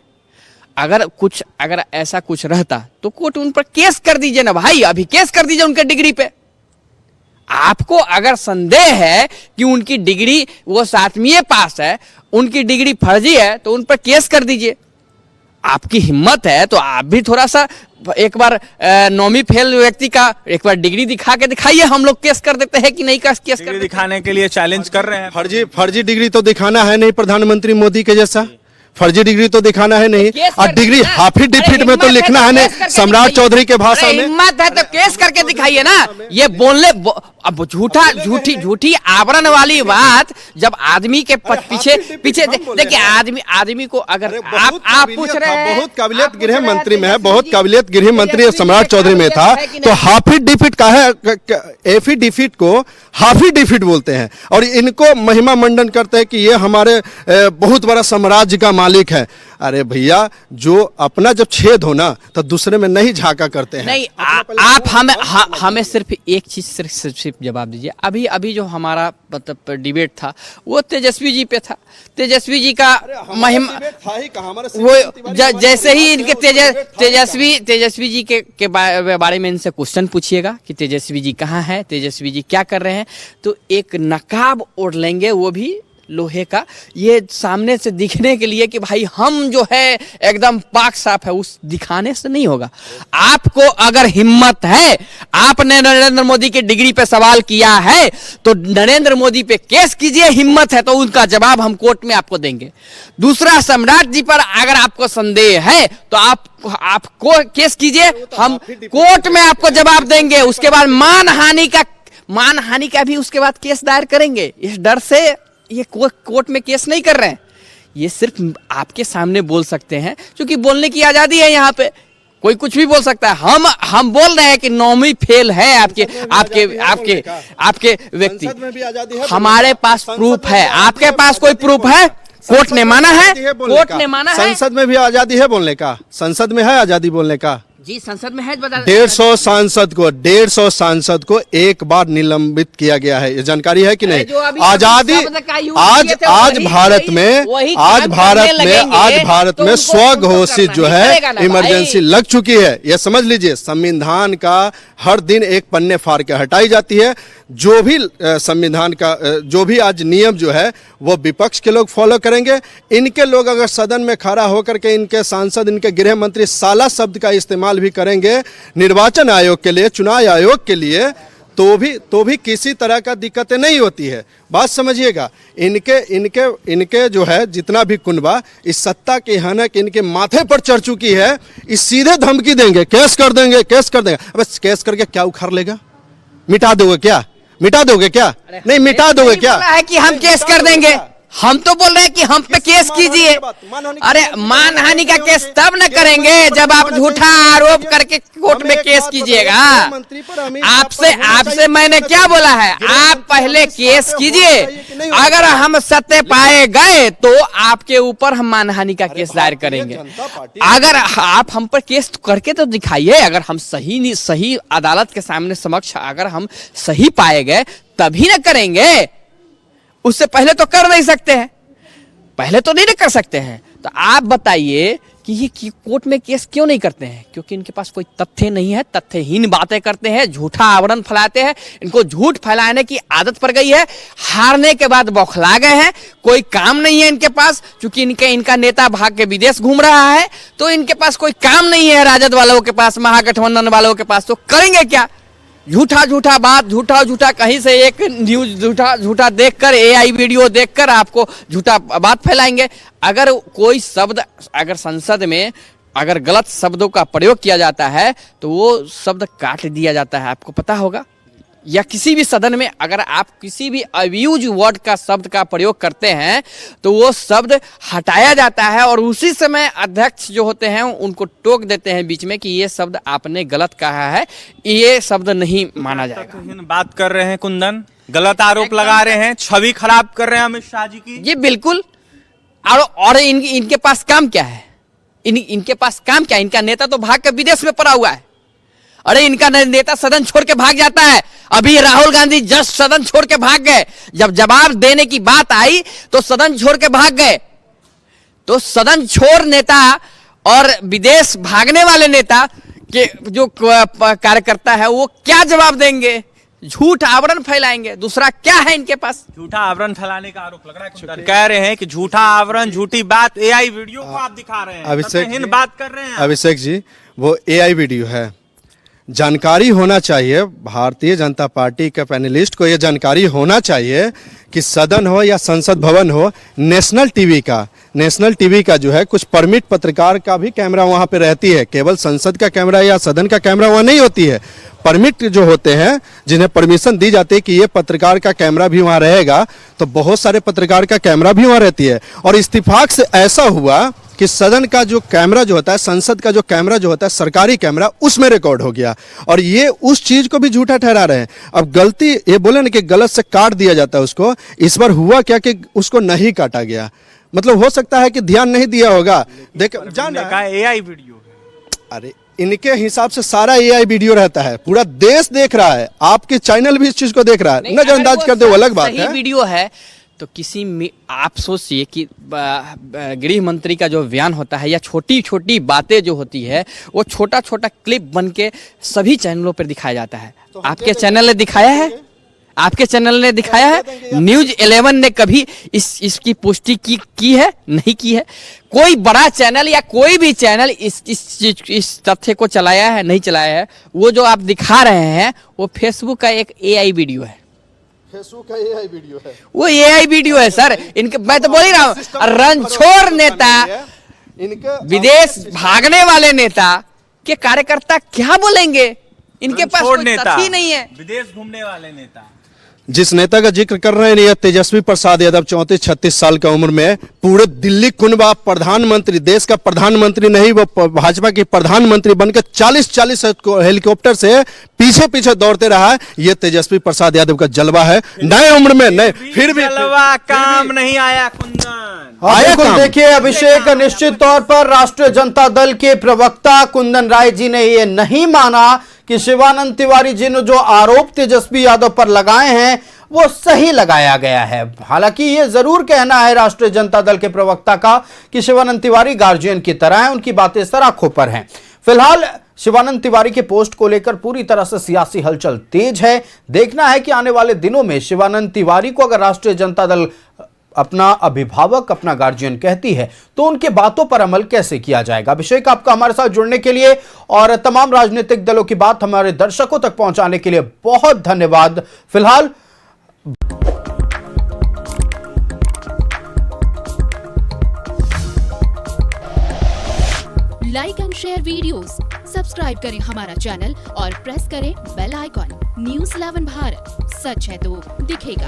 S8: अगर ऐसा कुछ रहता तो कोर्ट उन पर केस कर दीजिए ना भाई, अभी केस कर दीजिए उनके डिग्री पे। आपको अगर संदेह है कि उनकी डिग्री वो 7वीं पास है, उनकी डिग्री फर्जी है, तो उन पर केस कर दीजिए। आपकी हिम्मत है तो आप भी थोड़ा सा एक बार 9वीं फेल व्यक्ति का एक बार डिग्री दिखा के दिखाइए, हम लोग केस कर देते हैं कि नहीं का केस कर
S7: दिखाने के लिए चैलेंज कर रहे हैं।
S9: फर्जी डिग्री तो दिखाना है नहीं प्रधानमंत्री मोदी के जैसा, फर्जी डिग्री तो दिखाना है नहीं, और डिग्री हाफी डिफिट में तो लिखना है नहीं। सम्राट चौधरी के भाषा में
S8: हिम्मत है तो केस करके दिखाइए ना। ये बोलने अब झूठी आवरण वाली बात, जब आदमी के पीछे देखिए आदमी को अगर आप पूछ रहे हैं,
S9: बहुत काबिलियत गृह मंत्री में है, बहुत काबिलियत गृह मंत्री सम्राट चौधरी में था, तो हाफी डिफिट का है, एफी डिफिट को हाफी डिफिट बोलते हैं और इनको महिमा मंडन करते हैं कि ये हमारे बहुत बड़ा साम्राज्य का मालिक है। अरे भैया, जो अपना जब छेद हो ना तो दूसरे में नहीं झांका करते हैं।
S8: नहीं आप हमें सिर्फ एक चीज सिर्फ जवाब दीजिए। अभी जो हमारा मतलब डिबेट था वो तेजस्वी जी पे था। तेजस्वी जी का महिमा वो जैसे ही इनके तेजस्वी जी के बारे में इनसे क्वेश्चन पूछिएगा कि तेजस्वी जी कहाँ है, तेजस्वी जी क्या कर रहे हैं, तो एक नकाब ओढ़ लेंगे, वो भी लोहे का, ये सामने से दिखने के लिए कि भाई हम जो है एकदम पाक साफ है, उस दिखाने से नहीं होगा। आपको अगर हिम्मत है, आपने नरेंद्र मोदी की डिग्री पे सवाल किया है तो नरेंद्र मोदी पे केस कीजिए, हिम्मत है तो उनका जवाब हम कोर्ट में आपको देंगे। दूसरा, सम्राट जी पर अगर आपको संदेह है तो आपको केस कीजिए, हम कोर्ट में आपको जवाब देंगे। उसके बाद मानहानि का भी उसके बाद केस दायर करेंगे। इस डर से ये कोर्ट में केस नहीं कर रहे हैं, ये सिर्फ आपके सामने बोल सकते हैं क्योंकि बोलने की आजादी है। यहाँ पे कोई कुछ भी बोल सकता है। हम बोल रहे हैं कि 9वीं फेल है आपके व्यक्ति, हमारे पास प्रूफ है। आपके पास कोई प्रूफ है? कोर्ट ने माना है, कोर्ट ने माना है।
S9: संसद में भी आजादी है बोलने का, संसद में है आजादी बोलने का।
S8: जी संसद में है।
S9: 150 सांसद को एक बार निलंबित किया गया है, ये जानकारी है कि नहीं? आजादी आज भारत में स्वघोषित जो है इमरजेंसी लग चुकी है। ये समझ लीजिए, संविधान का हर दिन एक पन्ने फाड़ के हटाई जाती है। जो भी संविधान का जो भी आज नियम जो है वो विपक्ष के लोग फॉलो करेंगे। इनके लोग अगर सदन में खड़ा होकर के इनके सांसद, इनके गृह मंत्री साला शब्द का इस्तेमाल भी करेंगे निर्वाचन आयोग के लिए, चुनाव आयोग के लिए, तो भी किसी तरह का दिक्कतें नहीं होती है। बात समझिएगा, इनके जो है जितना भी कुनबा इस सत्ता की हनक इनके माथे पर चढ़ चुकी है, इस सीधे धमकी देंगे, केस कर देंगे। अब केस करके क्या उखाड़ लेगा? मिटा दोगे क्या? नहीं मिटा दोगे क्या?
S8: है कि हम केस कर देंगे,
S11: हम तो बोल रहे हैं कि हम पे केस कीजिए। अरे मानहानि का केस तब न करेंगे जब आप झूठा आरोप करके कोर्ट में केस कीजिएगा। आपसे मैंने क्या बोला है, आप पहले केस कीजिए, अगर हम सत्य पाए गए तो आपके ऊपर हम मानहानि का केस दायर करेंगे। अगर आप हम पर केस करके तो दिखाइए, अगर हम सही अदालत के सामने समक्ष अगर हम सही पाए गए तभी न करेंगे, उससे पहले तो कर नहीं सकते हैं, पहले तो नहीं कर सकते हैं। तो आप बताइए कि ये कोर्ट में केस क्यों नहीं करते हैं? क्योंकि इनके पास कोई तथ्य नहीं है, तथ्यहीन बातें करते हैं, झूठा आवरण फैलाते हैं, इनको झूठ फैलाने की आदत पड़ गई है, हारने के बाद बौखला गए हैं, कोई काम नहीं है इनके पास, क्योंकि इनका नेता भाग के विदेश घूम रहा है, तो इनके पास कोई काम नहीं है राजद वालों के पास, महागठबंधन वालों के पास, तो करेंगे क्या? झूठा बात, झूठा कहीं से एक न्यूज झूठा देखकर, AI वीडियो देखकर आपको झूठा बात फैलाएंगे। अगर कोई शब्द अगर संसद में अगर गलत शब्दों का प्रयोग किया जाता है तो वो शब्द काट दिया जाता है, आपको पता होगा। या किसी भी सदन में अगर आप किसी भी अब्यूज वर्ड का शब्द का प्रयोग करते हैं तो वो शब्द हटाया जाता है और उसी समय अध्यक्ष जो होते हैं उनको टोक देते हैं बीच में कि ये शब्द आपने गलत कहा है, ये शब्द नहीं माना जाएगा।
S7: बात कर रहे हैं कुंदन, गलत आरोप लगा रहे हैं, छवि खराब कर रहे हैं अमित शाह जी की।
S11: जी बिल्कुल। और इनके पास काम क्या है? इनके पास काम क्या है? इनका नेता तो भाग के विदेश में पड़ा हुआ है। अरे इनका नेता सदन छोड़ के भाग जाता है। अभी राहुल गांधी जस्ट सदन छोड़ के भाग गए, जब जवाब देने की बात आई तो सदन छोड़ के भाग गए। तो सदन छोड़ नेता और विदेश भागने वाले नेता के जो कार्यकर्ता है वो क्या जवाब देंगे? झूठ आवरण फैलाएंगे, दूसरा क्या है इनके पास?
S7: झूठा आवरण फैलाने का आरोप लग रहा है। कह रहे हैं कि झूठा आवरण, झूठी बात, AI वीडियो को आप दिखा रहे हैं, अभिषेक बात कर रहे हैं।
S9: अभिषेक जी, वो AI वीडियो है। जानकारी होना चाहिए, भारतीय जनता पार्टी के पैनलिस्ट को यह जानकारी होना चाहिए कि सदन हो या संसद भवन हो, नेशनल टीवी का जो है कुछ परमिट पत्रकार का भी कैमरा वहां पे रहती है, केवल संसद का कैमरा या सदन का कैमरा वहां नहीं होती है। परमिट जो होते हैं, जिन्हें परमिशन दी जाती है कि ये पत्रकार का कैमरा भी वहां रहेगा, तो बहुत सारे पत्रकार का कैमरा भी वहां रहती है। और इत्तेफाक से ऐसा हुआ कि सदन का जो कैमरा जो होता है, संसद का जो कैमरा जो होता है, सरकारी कैमरा, उसमें रिकॉर्ड हो गया और ये उस चीज को भी झूठा ठहरा रहे हैं। अब गलती ये बोले ना कि गलत से काट दिया जाता है उसको, इस बार हुआ क्या कि उसको नहीं काटा गया। मतलब हो सकता है कि ध्यान नहीं दिया होगा। देख जान रहा है
S7: AI वीडियो,
S9: अरे इनके हिसाब से सारा AI वीडियो रहता है, पूरा देश देख रहा है, आपके चैनल भी इस चीज को देख रहा है। नजरअंदाज कर दे वो अलग बात है।
S11: वीडियो है तो किसी में आप सोचिए कि गृह मंत्री का जो बयान होता है या छोटी छोटी बातें जो होती है वो छोटा क्लिप बन के सभी चैनलों पर दिखाया जाता है। तो आपके चैनल ने दिखाया है? आपके चैनल ने दिखाया है? न्यूज़ 11 ने कभी इसकी पुष्टि की है? नहीं की है। कोई बड़ा चैनल या कोई भी चैनल इस तथ्य को चलाया है? नहीं चलाया है। वो जो आप दिखा रहे हैं वो फेसबुक का एक AI वीडियो है।
S9: फेसबुक का AI वीडियो है,
S11: वो AI वीडियो है सर। इनके मैं तो बोल ही रहा हूँ, रणछोड़ नेता, विदेश भागने वाले नेता के कार्यकर्ता क्या बोलेंगे? इनके पास कोई तथ्य नहीं है।
S7: विदेश घूमने वाले नेता,
S9: जिस नेता का जिक्र कर रहे हैं ये तेजस्वी प्रसाद यादव, 34-36 साल की उम्र में पूरे दिल्ली कुनबा प्रधानमंत्री, देश का प्रधानमंत्री नहीं, वो भाजपा की प्रधानमंत्री बनकर 40 हेलीकॉप्टर से पीछे दौड़ते रहा है। ये तेजस्वी प्रसाद यादव का जलवा है, नए उम्र में नए, फिर भी
S7: जलवा काम नहीं आया कुंदन।
S12: बिल्कुल देखिए अभिषेक, निश्चित तौर पर राष्ट्रीय जनता दल के प्रवक्ता कुंदन राय जी ने ये नहीं माना कि शिवानंद तिवारी जी ने जो आरोप तेजस्वी यादव पर लगाए हैं वो सही लगाया गया है। हालांकि ये जरूर कहना है राष्ट्रीय जनता दल के प्रवक्ता का कि शिवानंद तिवारी गार्जियन की तरह है, उनकी बातें सराखों पर हैं। फिलहाल शिवानंद तिवारी के पोस्ट को लेकर पूरी तरह से सियासी हलचल तेज है। देखना है कि आने वाले दिनों में शिवानंद तिवारी को अगर राष्ट्रीय जनता दल अपना अभिभावक, अपना गार्जियन कहती है तो उनके बातों पर अमल कैसे किया जाएगा। अभिषेक, आपका हमारे साथ जुड़ने के लिए और तमाम राजनीतिक दलों की बात हमारे दर्शकों तक पहुंचाने के लिए बहुत धन्यवाद। फिलहाल
S13: like and share videos, subscribe करें हमारा चैनल और प्रेस करें बेल आइकॉन। न्यूज़ 11 भारत, सच है तो दिखेगा।